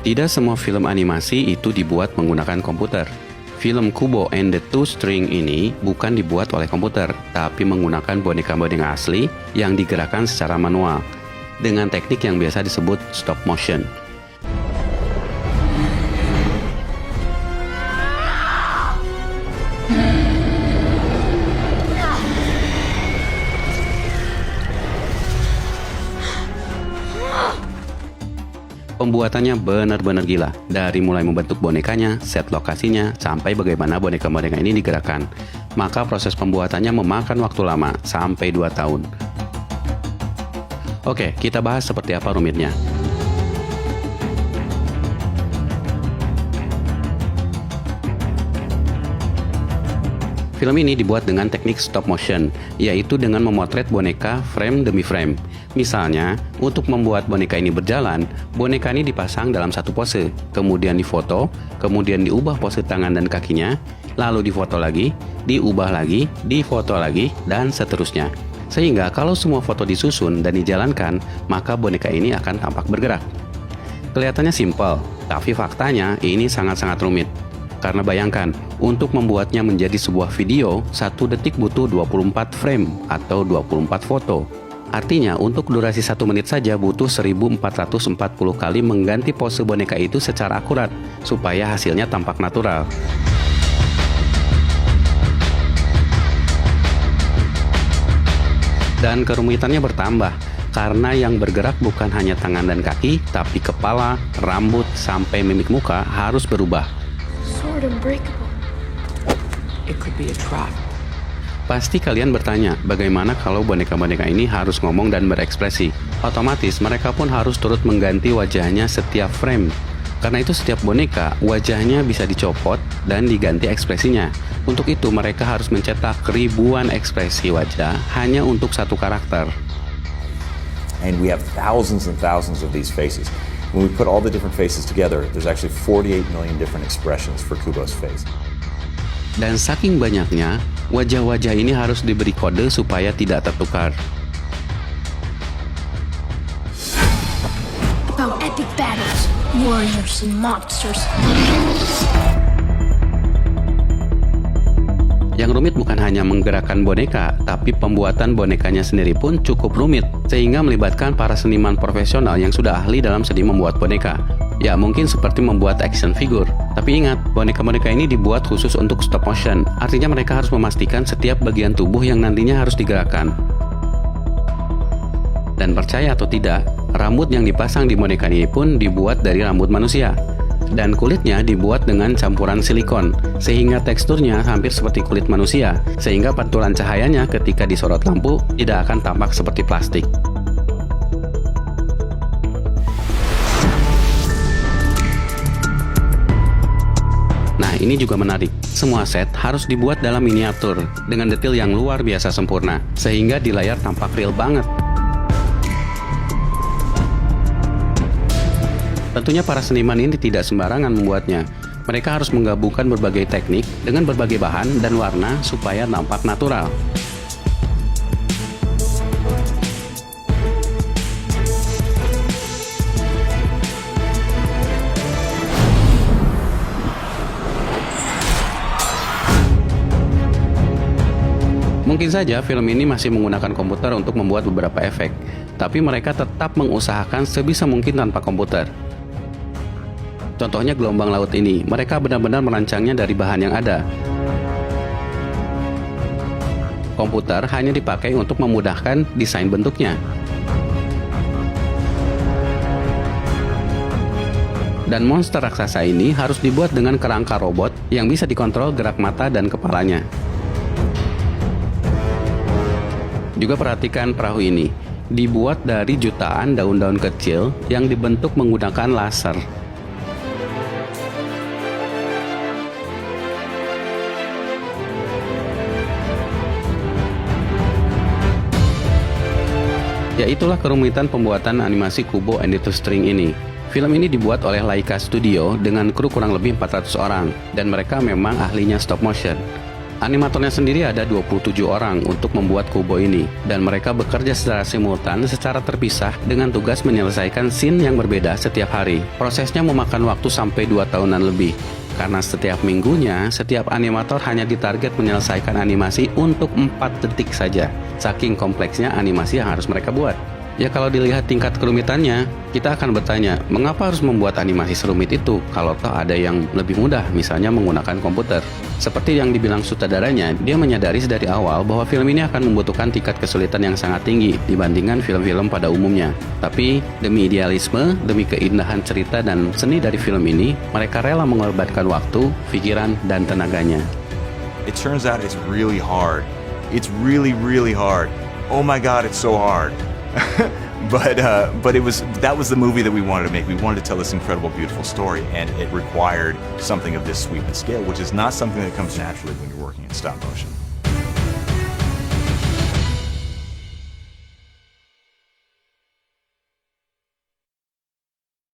Tidak semua film animasi itu dibuat menggunakan komputer. Film Kubo and the Two String ini bukan dibuat oleh komputer, tapi menggunakan boneka-boneka asli yang digerakkan secara manual, dengan teknik yang biasa disebut stop motion. Pembuatannya benar-benar gila, dari mulai membentuk bonekanya, set lokasinya, sampai bagaimana boneka-boneka ini digerakkan. Maka proses pembuatannya memakan waktu lama, sampai 2 tahun. Oke, kita bahas seperti apa rumitnya. Film ini dibuat dengan teknik stop motion, yaitu dengan memotret boneka frame demi frame. Misalnya, untuk membuat boneka ini berjalan, boneka ini dipasang dalam satu pose, kemudian difoto, kemudian diubah pose tangan dan kakinya, lalu difoto lagi, diubah lagi, difoto lagi, dan seterusnya. Sehingga kalau semua foto disusun dan dijalankan, maka boneka ini akan tampak bergerak. Kelihatannya simpel, tapi faktanya ini sangat-sangat rumit. Karena bayangkan, untuk membuatnya menjadi sebuah video, 1 detik butuh 24 frame atau 24 foto. Artinya, untuk durasi 1 menit saja butuh 1440 kali mengganti pose boneka itu secara akurat, supaya hasilnya tampak natural. Dan kerumitannya bertambah, karena yang bergerak bukan hanya tangan dan kaki, tapi kepala, rambut, sampai mimik muka harus berubah. Pasti kalian bertanya, bagaimana kalau boneka-boneka ini harus ngomong dan berekspresi? Otomatis mereka pun harus turut mengganti wajahnya setiap frame. Karena itu setiap boneka, wajahnya bisa dicopot dan diganti ekspresinya. Untuk itu mereka harus mencetak ribuan ekspresi wajah hanya untuk satu karakter. And we have thousands and thousands of these faces. When we put all the different faces together, there's actually 48 million different expressions for Kubo's face. Dan saking banyaknya, wajah-wajah ini harus diberi kode supaya tidak tertukar. About epic battles, warriors and monsters. Yang rumit bukan hanya menggerakkan boneka, tapi pembuatan bonekanya sendiri pun cukup rumit, sehingga melibatkan para seniman profesional yang sudah ahli dalam seni membuat boneka. Ya, mungkin seperti membuat action figure. Tapi ingat, boneka-boneka ini dibuat khusus untuk stop motion, artinya mereka harus memastikan setiap bagian tubuh yang nantinya harus digerakkan. Dan percaya atau tidak, rambut yang dipasang di boneka ini pun dibuat dari rambut manusia. Dan kulitnya dibuat dengan campuran silikon, sehingga teksturnya hampir seperti kulit manusia, sehingga pantulan cahayanya ketika disorot lampu tidak akan tampak seperti plastik. Nah, ini juga menarik. Semua set harus dibuat dalam miniatur, dengan detail yang luar biasa sempurna, sehingga di layar tampak real banget. Tentunya para seniman ini tidak sembarangan membuatnya. Mereka harus menggabungkan berbagai teknik dengan berbagai bahan dan warna supaya nampak natural. Mungkin saja film ini masih menggunakan komputer untuk membuat beberapa efek, tapi mereka tetap mengusahakan sebisa mungkin tanpa komputer. Contohnya gelombang laut ini, mereka benar-benar merancangnya dari bahan yang ada. Komputer hanya dipakai untuk memudahkan desain bentuknya. Dan monster raksasa ini harus dibuat dengan kerangka robot yang bisa dikontrol gerak mata dan kepalanya. Juga perhatikan perahu ini, dibuat dari jutaan daun-daun kecil yang dibentuk menggunakan laser. Ya, itulah kerumitan pembuatan animasi Kubo and the Two String ini. Film ini dibuat oleh Laika Studio dengan kru kurang lebih 400 orang, dan mereka memang ahlinya stop motion. Animatornya sendiri ada 27 orang untuk membuat Kubo ini, dan mereka bekerja secara simultan secara terpisah dengan tugas menyelesaikan scene yang berbeda setiap hari. Prosesnya memakan waktu sampai 2 tahunan lebih, karena setiap minggunya, setiap animator hanya ditarget menyelesaikan animasi untuk 4 detik saja. Saking kompleksnya animasi yang harus mereka buat. Ya kalau dilihat tingkat kerumitannya, kita akan bertanya, mengapa harus membuat animasi serumit itu kalau toh ada yang lebih mudah, misalnya menggunakan komputer. Seperti yang dibilang sutradaranya, dia menyadari dari awal bahwa film ini akan membutuhkan tingkat kesulitan yang sangat tinggi dibandingkan film-film pada umumnya. Tapi demi idealisme, demi keindahan cerita dan seni dari film ini, mereka rela mengorbankan waktu, pikiran, dan tenaganya. It turns out it's really hard. It's really, really hard. Oh my God, it's so hard. But that was the movie that we wanted to make. We wanted to tell this incredible, beautiful story, and it required something of this sweep and scale, which is not something that comes naturally when you're working in stop motion.